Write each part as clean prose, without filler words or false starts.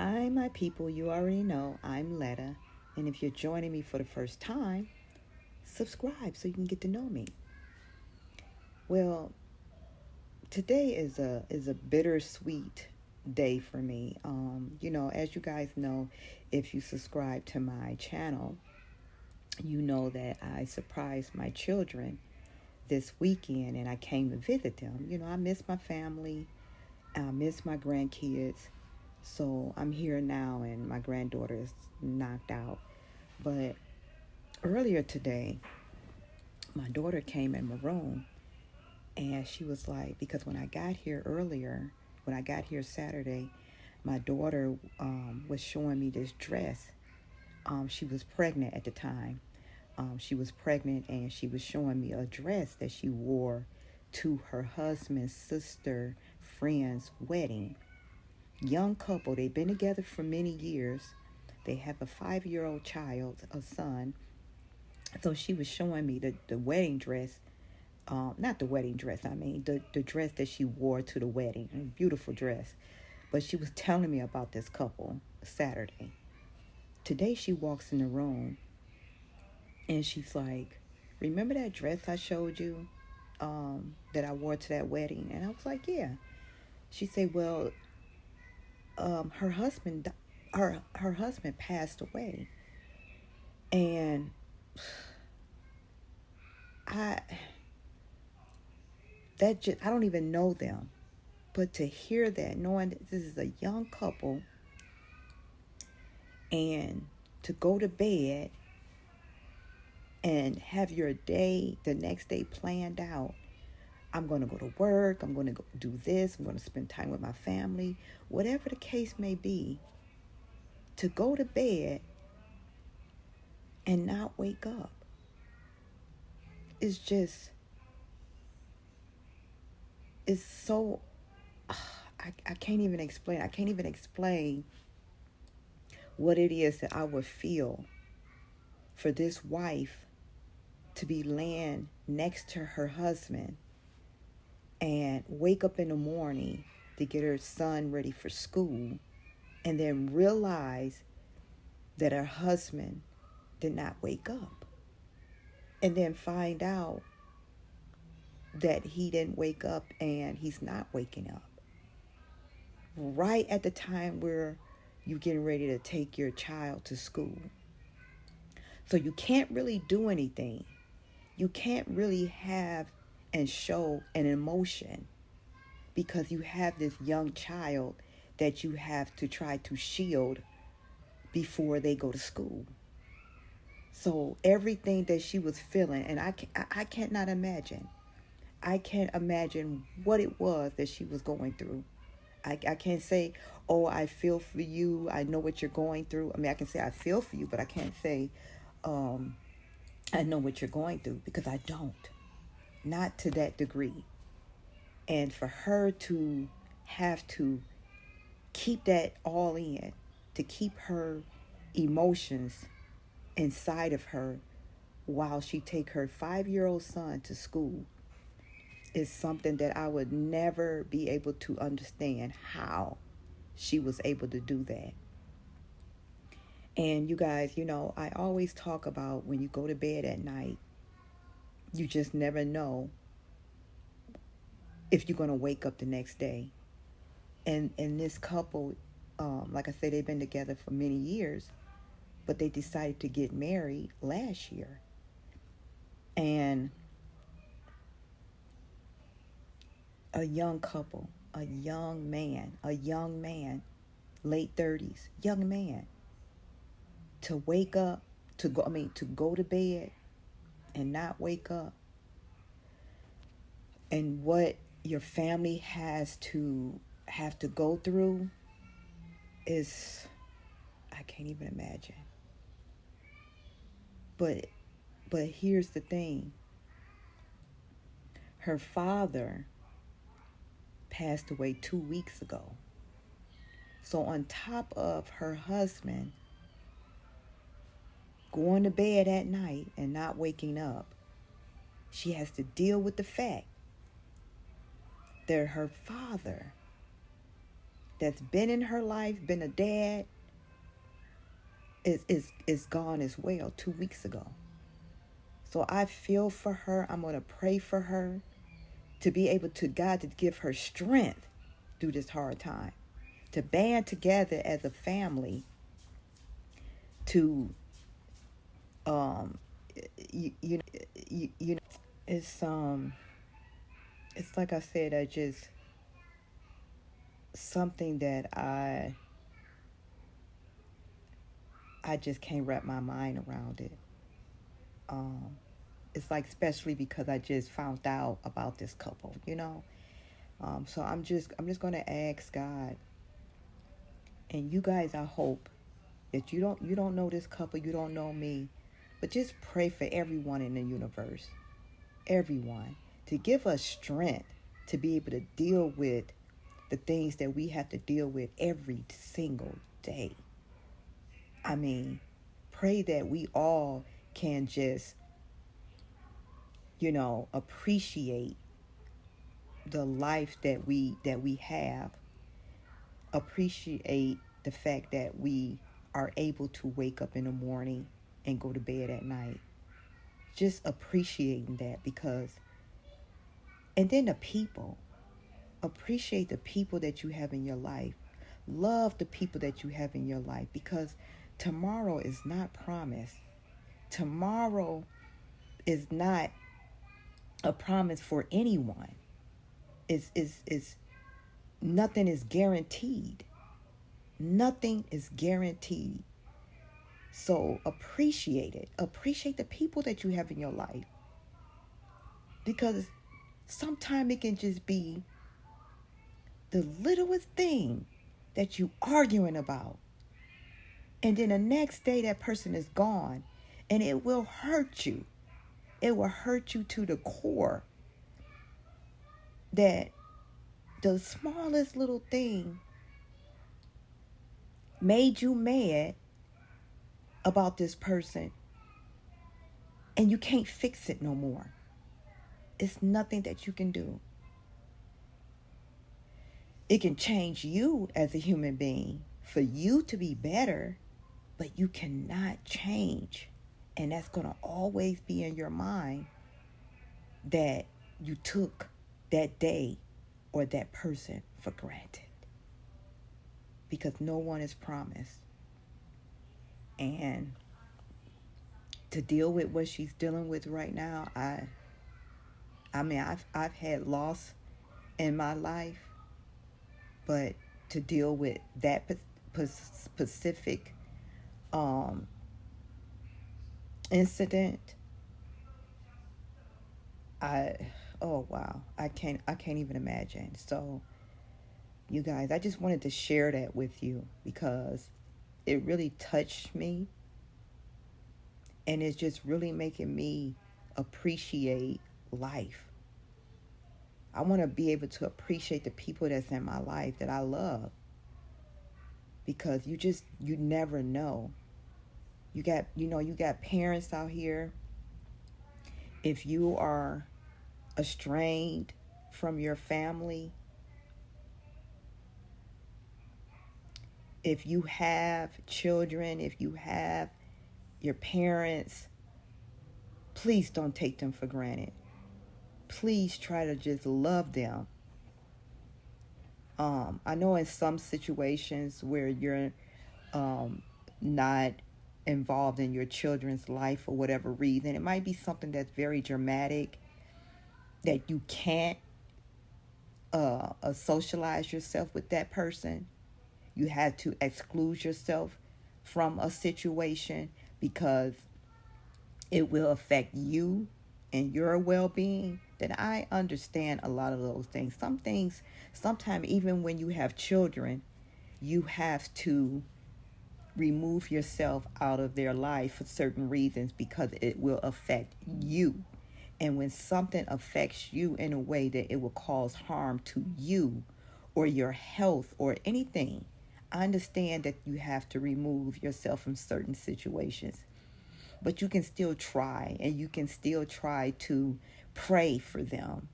Hi, my people. You already know I'm Letta. And if you're joining me for the first time, subscribe so you can get to know me. Well, today is a bittersweet day for me. As you guys know, if you subscribe to my channel, you know that I surprised my children this weekend and I came to visit them. I miss my family, I miss my grandkids. So I'm here now and my granddaughter is knocked out. But earlier today, my daughter came in my room and she was like, because when I got here earlier, when I got here Saturday, my daughter was showing me this dress. She was pregnant at the time. She was pregnant and she was showing me a dress that she wore to her husband's sister friend's wedding. Young couple, they've been together for many years. They have a 5-year-old child, a son. So she was showing me the wedding dress, not the wedding dress, I mean, the dress that she wore to the wedding, a beautiful dress. But she was telling me about this couple Saturday. Today she walks in the room and she's like, remember that dress I showed you that I wore to that wedding? And I was like, yeah. She said, well, her husband, her husband passed away. And I I don't even know them. But to hear that, knowing that this is a young couple, and to go to bed and have your day, the next day planned out. I'm going to go to work. I'm going to go do this. I'm going to spend time with my family. Whatever the case may be, to go to bed and not wake up is just, it's so, I can't even explain. I can't even explain what it is that I would feel for this wife to be laying next to her husband and wake up in the morning to get her son ready for school and then realize that her husband did not wake up, and then find out that he didn't wake up and he's not waking up right at the time where you're getting ready to take your child to school. So you can't really do anything. You can't really have and show an emotion because you have this young child that you have to try to shield before they go to school. So everything that she was feeling, and I cannot imagine. I can't imagine what it was that she was going through. I can't say, oh, I feel for you. I know what you're going through. I mean, I can say I feel for you, but I can't say I know what you're going through because I don't. Not to that degree. And for her to have to keep that all in, to keep her emotions inside of her while she take her 5-year-old son to school is something that I would never be able to understand how she was able to do that. And you guys, I always talk about when you go to bed at night, you just never know if you're going to wake up the next day. And this couple, like I said, they've been together for many years, but they decided to get married last year. And a young couple, a young man, late 30s, young man, to wake up, to go to bed and not wake up. And what your family have to go through is, I can't even imagine. But here's the thing. Her father passed away 2 weeks ago. So on top of her husband going to bed at night and not waking up, she has to deal with the fact that her father that's been in her life, been a dad, is gone as well 2 weeks ago. So I feel for her. I'm going to pray for her to be able to, God, to give her strength through this hard time, to band together as a family to, um, you know, it's like I said, I just, something that I just can't wrap my mind around it. Um, it's like, especially because I just found out about this couple, you know. So I'm just gonna ask God, and you guys, I hope that you don't know this couple, you don't know me, but just pray for everyone in the universe, everyone, to give us strength to be able to deal with the things that we have to deal with every single day. I mean, pray that we all can just, appreciate the life that we have, appreciate the fact that we are able to wake up in the morning and go to bed at night. Just appreciating that, because, and then the people, appreciate the people that you have in your life. Love the people that you have in your life, because tomorrow is not promised. Tomorrow is not a promise for anyone. It's nothing is guaranteed. Nothing is guaranteed. So appreciate it. Appreciate the people that you have in your life. Because sometimes it can just be the littlest thing that you arguing about. And then the next day that person is gone. And it will hurt you. It will hurt you to the core. That the smallest little thing made you mad about this person, and you can't fix it no more. It's nothing that you can do. It can change you as a human being for you to be better, but you cannot change. And that's going to always be in your mind that you took that day or that person for granted. Because no one is promised. And to deal with what she's dealing with right now, I mean, I've had loss in my life, but to deal with that specific incident, oh wow, I can't even imagine. So, you guys, I just wanted to share that with you because it really touched me, and it's just really making me appreciate life. I want to be able to appreciate the people that's in my life that I love, because you never know. You got parents out here. If you are estranged from your family, if you have children, if you have your parents, please don't take them for granted. Please try to just love them. I know in some situations where you're not involved in your children's life for whatever reason, it might be something that's very dramatic that you can't socialize yourself with that person. You have to exclude yourself from a situation because it will affect you and your well-being. Then I understand a lot of those things. Some things, sometimes even when you have children, you have to remove yourself out of their life for certain reasons because it will affect you. And when something affects you in a way that it will cause harm to you or your health or anything, I understand that you have to remove yourself from certain situations. But you can still try, and you can still try to pray for them,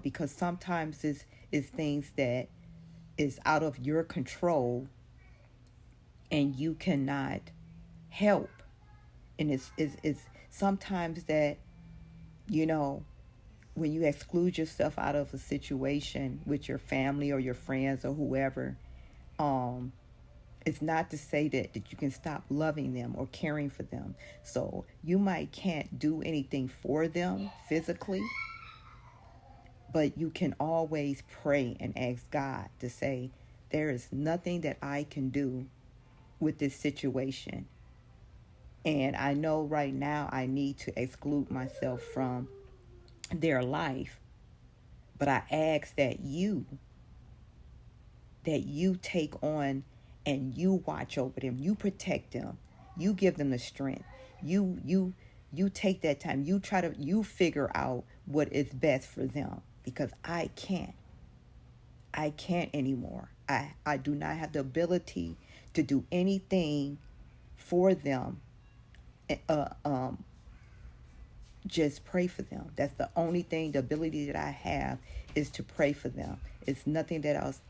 because sometimes it's things that is out of your control and you cannot help. And it's sometimes that, you know, when you exclude yourself out of a situation with your family or your friends or whoever, um, it's not to say that you can stop loving them or caring for them. So you might can't do anything for them physically, but you can always pray and ask God to say, there is nothing that I can do with this situation. And I know right now I need to exclude myself from their life. But I ask that you take on and you watch over them, you protect them, you give them the strength, you take that time, you figure out what is best for them, because I can't anymore. I do not have the ability to do anything for them. uh, um just pray for them. That's the only thing, the ability that I have is to pray for them. It's nothing else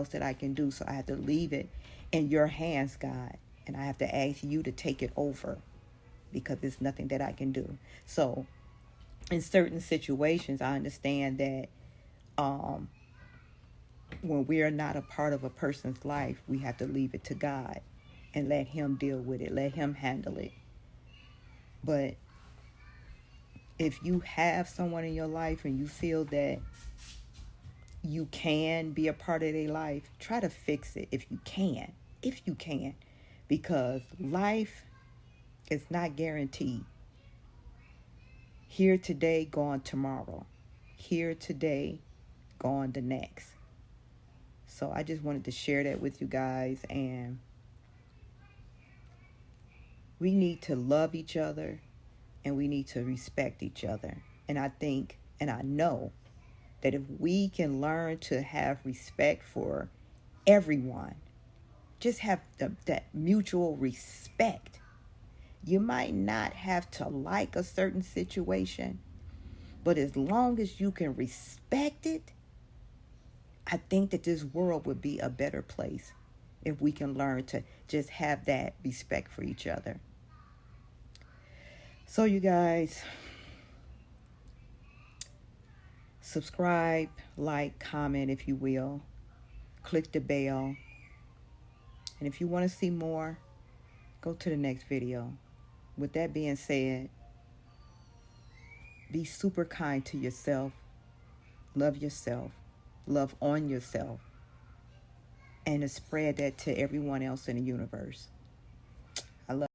that I can do. So I have to leave it in your hands, God. And I have to ask you to take it over, because it's nothing that I can do. So in certain situations, I understand that um, when we are not a part of a person's life, we have to leave it to God and let him deal with it, let him handle it. But if you have someone in your life and you feel that you can be a part of their life, try to fix it if you can. If you can. Because life is not guaranteed. Here today, gone tomorrow. Here today, gone the next. So I just wanted to share that with you guys. And we need to love each other and we need to respect each other. And I think, and I know, that if we can learn to have respect for everyone, just have that mutual respect. You might not have to like a certain situation, but as long as you can respect it, I think that this world would be a better place if we can learn to just have that respect for each other. So you guys, subscribe, like, comment if you will. Click the bell. And if you want to see more, go to the next video. With that being said, be super kind to yourself. Love yourself. Love on yourself. And to spread that to everyone else in the universe. I love